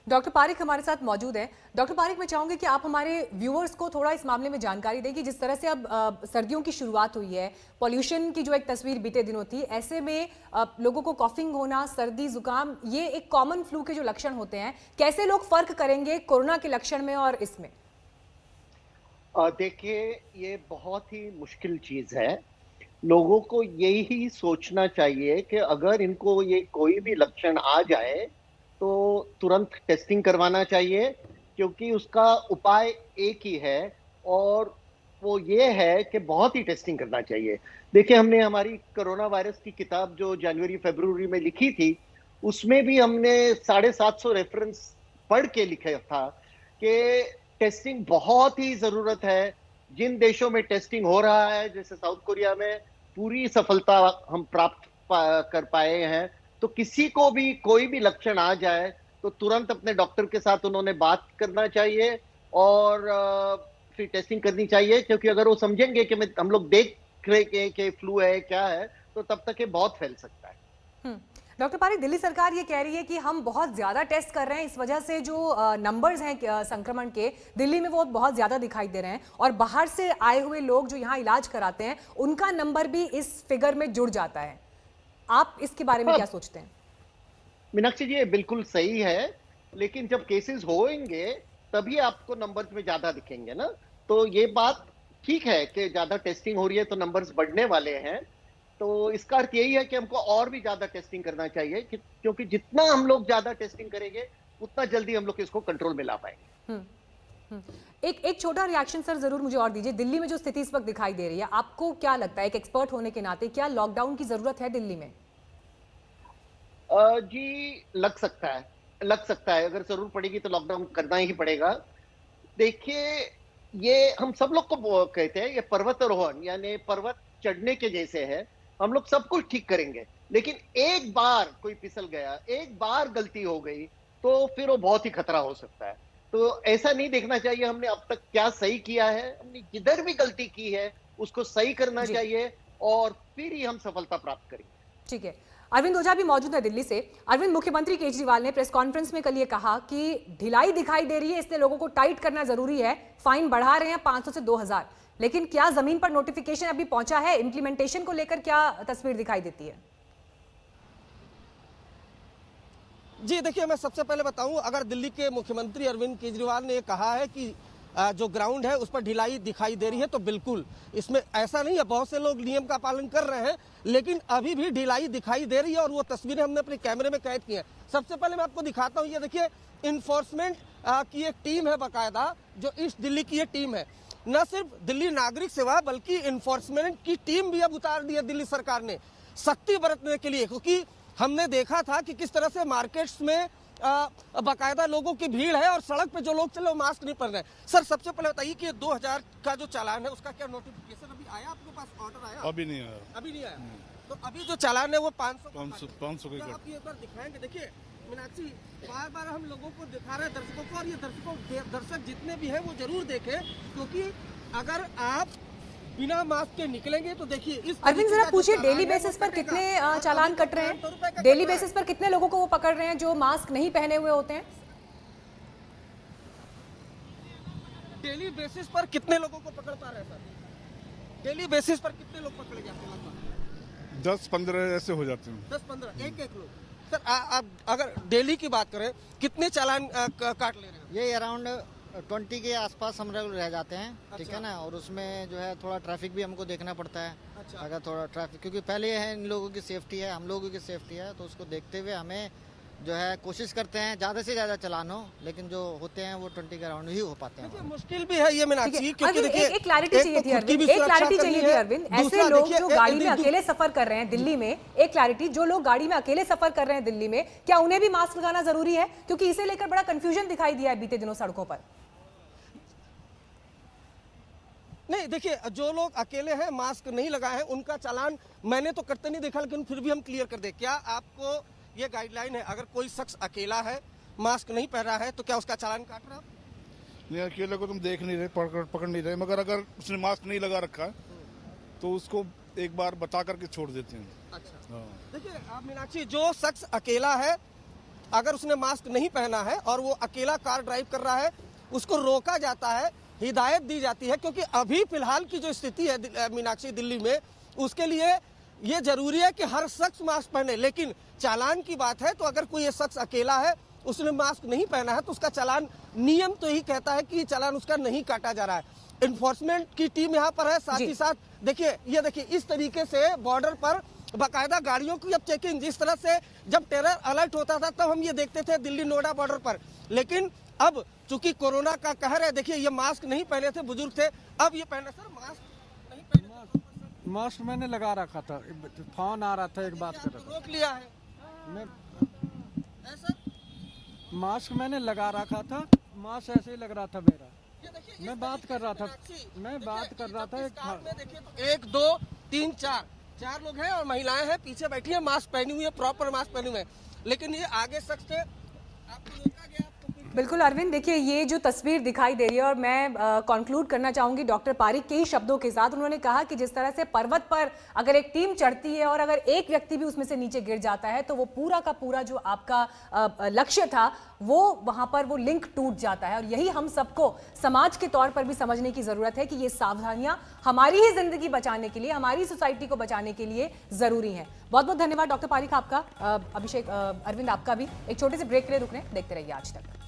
Doctor Pareek हमारे साथ मौजूद हैं। डॉक्टर पारिक, मैं चाहूंगी कि आप हमारे व्यूअर्स को थोड़ा इस मामले में जानकारी दें कि जिस तरह से अब सर्दियों की शुरुआत हुई है, पॉल्यूशन की जो एक तस्वीर बीते दिनों थी, ऐसे में लोगों को कॉफिंग होना, सर्दी जुकाम, ये एक कॉमन फ्लू के जो लक्षण होते हैं, कैसे लोग फर्क करेंगे कोरोना के लक्षण में और इसमें? देखिए, ये बहुत ही मुश्किल चीज़ है। लोगों को यही सोचना चाहिए कि अगर इनको ये कोई भी लक्षण आ जाए, तो तुरंत टेस्टिंग करवाना चाहिए, क्योंकि उसका उपाय एक ही है और वो ये है कि बहुत ही टेस्टिंग करना चाहिए। देखिए, हमने हमारी कोरोना वायरस की किताब जो जनवरी-फरवरी में लिखी थी, उसमें भी हमने 750 रेफ़रेंस पढ़ के लिखा था कि टेस्टिंग बहुत ही ज़रूरत है। जिन देशों में टेस्टिंग हो रहा है, जैसे साउथ कोरिया में पूरी सफलता हम प्राप्त कर पाए हैं। तो किसी को भी कोई भी लक्षण आ जाए तो तुरंत अपने डॉक्टर के साथ उन्होंने बात करना चाहिए और फिर टेस्टिंग करनी चाहिए, क्योंकि अगर वो समझेंगे कि हम लोग देख रहे कि फ्लू है क्या है, तो तब तक ये बहुत फैल सकता है। हम्म। डॉक्टर पारिक, दिल्ली सरकार ये कह रही है कि हम बहुत ज्यादा टेस्ट कर रहे हैं, इस वजह से जो नंबर्स हैं संक्रमण के दिल्ली में वो बहुत ज्यादा दिखाई दे रहे हैं और बाहर से आए हुए लोग जो यहाँ इलाज कराते हैं उनका नंबर भी इस फिगर में जुड़ जाता है। आप इसके बारे में हाँ, क्या सोचते हैं? मीनाक्षी जी, ये बिल्कुल सही है, लेकिन जब केसेस होंगे तभी आपको नंबर्स में ज्यादा दिखेंगे ना। तो ये बात ठीक है कि ज्यादा टेस्टिंग हो रही है तो नंबर्स बढ़ने वाले हैं। तो इसका अर्थ यही है कि हमको और भी ज्यादा टेस्टिंग करना चाहिए, क्योंकि जितना हम लोग ज्यादा टेस्टिंग करेंगे उतना जल्दी हम लोग इसको कंट्रोल में ला पाएंगे। हम्म। हम्म। एक एक छोटा रिएक्शन सर जरूर मुझे और दीजिए। दिल्ली में जो स्थिति इस वक्त दिखाई दे रही है, आपको क्या लगता है एक एक्सपर्ट होने के नाते, क्या लॉकडाउन की जरूरत है दिल्ली में? जी, लग सकता है, अगर जरूर पड़ेगी तो लॉकडाउन करना ही पड़ेगा। देखिए, ये हम सब लोग को कहते हैं, ये पर्वतारोहण यानी पर्वत चढ़ने के जैसे है। हम लोग सब कुछ ठीक करेंगे, लेकिन एक बार कोई फिसल गया, एक बार गलती हो गई, तो फिर वो बहुत ही खतरा हो सकता है। तो ऐसा नहीं देखना चाहिए हमने अब तक क्या सही किया है, हमने जिधर भी गलती की है उसको सही करना जी, चाहिए और फिर ही हम सफलता प्राप्त करेंगे। ठीक है। अरविंद ओझा भी मौजूद है दिल्ली से। अरविंद, मुख्यमंत्री केजरीवाल ने प्रेस कॉन्फ्रेंस में कल ये कहा कि ढिलाई दिखाई दे रही है, इसलिए लोगों को टाइट करना जरूरी है, फाइन बढ़ा रहे हैं 500 से 2000। लेकिन क्या जमीन पर नोटिफिकेशन अभी पहुंचा है? इंप्लीमेंटेशन को लेकर क्या तस्वीर दिखाई देती है? जी देखिए, मैं सबसे पहले बताऊं, अगर दिल्ली के मुख्यमंत्री अरविंद केजरीवाल ने कहा है कि जो ग्राउंड है उस पर ढिलाई दिखाई दे रही है, तो बिल्कुल इसमें ऐसा नहीं है। बहुत से लोग नियम का पालन कर रहे हैं, लेकिन अभी भी ढिलाई दिखाई दे रही है और वो तस्वीरें हमने अपने कैमरे में कैद की हैं। सबसे पहले मैं आपको दिखाता हूँ, ये देखिए, इन्फोर्समेंट की एक टीम है बाकायदा, जो ईस्ट दिल्ली की ये टीम है। न सिर्फ दिल्ली नागरिक सेवा बल्कि इन्फोर्समेंट की टीम भी अब उतार दी है दिल्ली सरकार ने, सख्ती बरतने के लिए, क्योंकि हमने देखा था कि किस तरह से मार्केट्स में बाकायदा लोगों की भीड़ है और सड़क पे जो लोग चले वो मास्क नहीं पहन रहे हैं। सर, सबसे पहले बताइए कि 2000 का जो चालान है उसका क्या नोटिफिकेशन अभी आया, आपके पास ऑर्डर आया? अभी नहीं आया। अभी नहीं आया। तो अभी जो चालान है वो 500 500 सर, आप ये एक बार दिखाएंगे। देखिए मीनाक्षी, बार बार हम लोगों को दिखा रहे हैं दर्शकों को, और ये दर्शक जितने भी हैं वो जरूर देखें, क्योंकि अगर आप बिना मास्क के निकलेंगे तो देखिए इस अरविंद, जरा पूछिए, डेली बेसिस पर कितने चालान कट रहे हैं? डेली बेसिस पर कितने लोगों को वो पकड़ रहे हैं जो मास्क नहीं पहने हुए होते हैं? डेली बेसिस पर कितने लोगों को पकड़ पा रहे हैं सर? डेली बेसिस पर कितने लोग पकड़े जाते हैं? 10-15 ऐसे हो जाते हैं। 10-15 एक लोग। सर, आप अगर डेली की बात करें, कितने चालान काट ले रहे हैं? ये अराउंड 20 के आसपास हम लोग रह जाते हैं। ठीक है ना, और उसमें जो है थोड़ा ट्रैफिक भी हमको देखना पड़ता है। अच्छा। अगर थोड़ा ट्रैफिक, क्योंकि पहले ये है इन लोगों की सेफ्टी है, हम लोगों की सेफ्टी है, तो उसको देखते हुए हमें जो है कोशिश करते हैं ज़्यादा से ज़्यादा चलान हो, लेकिन जो होते हैं वो 20 के अराउंड ही हो पाते हैं। मुश्किल भी है ये मीनाक्षी, क्योंकि देखिए एक क्लैरिटी चाहिए थी अरविंद, एक क्लैरिटी चाहिए थी अरविंद। ऐसे लोग जो गाड़ी में अकेले सफर कर रहे हैं दिल्ली में, एक क्लैरिटी, जो लोग गाड़ी में अकेले सफर कर रहे हैं दिल्ली में, क्या उन्हें भी मास्क लगाना जरूरी है? क्योंकि इसे लेकर बड़ा कंफ्यूजन दिखाई दिया है बीते दिनों सड़कों पर। नहीं, देखिए, जो लोग अकेले हैं मास्क नहीं लगाए हैं उनका चालान मैंने तो करते नहीं देखा, लेकिन फिर भी हम क्लियर कर दे। क्या आपको ये गाइडलाइन है, अगर कोई शख्स अकेला है, मास्क नहीं पहन रहा है, तो क्या उसका चालान काट रहा है? नहीं, अकेले को तुम देख नहीं रहे, पकड़ नहीं रहे, मगर अगर उसने मास्क नहीं लगा रखा है तो उसको एक बार बता करके छोड़ देते हैं। अच्छा। हाँ। देखिए मीनाक्षी, जो शख्स अकेला है अगर उसने मास्क नहीं पहना है और वो अकेला कार ड्राइव कर रहा है, उसको रोका जाता है, हिदायत दी जाती है, क्योंकि अभी फिलहाल की जो स्थिति है मीनाक्षी दिल्ली में, उसके लिए ये जरूरी है कि हर शख्स मास्क पहने। लेकिन चालान की बात है तो अगर कोई ये शख्स अकेला है, उसने मास्क नहीं पहना है, तो उसका चालान, नियम तो यही कहता है कि चालान उसका नहीं काटा जा रहा है। इन्फोर्समेंट की टीम यहाँ पर है, साथ ही साथ देखिए, ये देखिए इस तरीके से बॉर्डर पर बाकायदा गाड़ियों की अब चेकिंग, जिस तरह से जब टेरर अलर्ट होता था तब हम ये देखते थे दिल्ली नोएडा बॉर्डर पर, लेकिन अब चूंकि कोरोना का कहर है, देखिए ये मास्क नहीं पहने थे, बुजुर्ग थे, अब ये पहने। सर मास्क नहीं पहने, मास्क मैंने लगा रखा था, फोन आ रहा था, एक बात कर रहा था, रोक लिया है मैं ऐसा। मास्क मैंने लगा रखा था, मास्क ऐसे ही लग रहा था मेरा, ये देखिए, मैं बात कर रहा था, मैं बात कर रहा था। कार में देखिए तो 1 2 3 4 लोग हैं और महिलाएं हैं, पीछे बैठी हैं, मास्क पहनी हुई है, प्रॉपर मास्क पहने हुए हैं, लेकिन ये आगे शख्स थे, आपको रोका गया। बिल्कुल अरविंद, देखिए ये जो तस्वीर दिखाई दे रही है, और मैं कंक्लूड करना चाहूंगी डॉक्टर पारिक के ही शब्दों के साथ। उन्होंने कहा कि जिस तरह से पर्वत पर अगर एक टीम चढ़ती है और अगर एक व्यक्ति भी उसमें से नीचे गिर जाता है तो वो पूरा का पूरा जो आपका लक्ष्य था वो वहां पर वो लिंक टूट जाता है। और यही हम सबको समाज के तौर पर भी समझने की जरूरत है कि ये सावधानियां हमारी ही जिंदगी बचाने के लिए, हमारी सोसाइटी को बचाने के लिए जरूरी है। बहुत बहुत धन्यवाद डॉक्टर पारिक आपका, अभिषेक, अरविंद आपका भी। एक छोटे से ब्रेक के लिए रुक रहे हैं, देखते रहिए आज तक।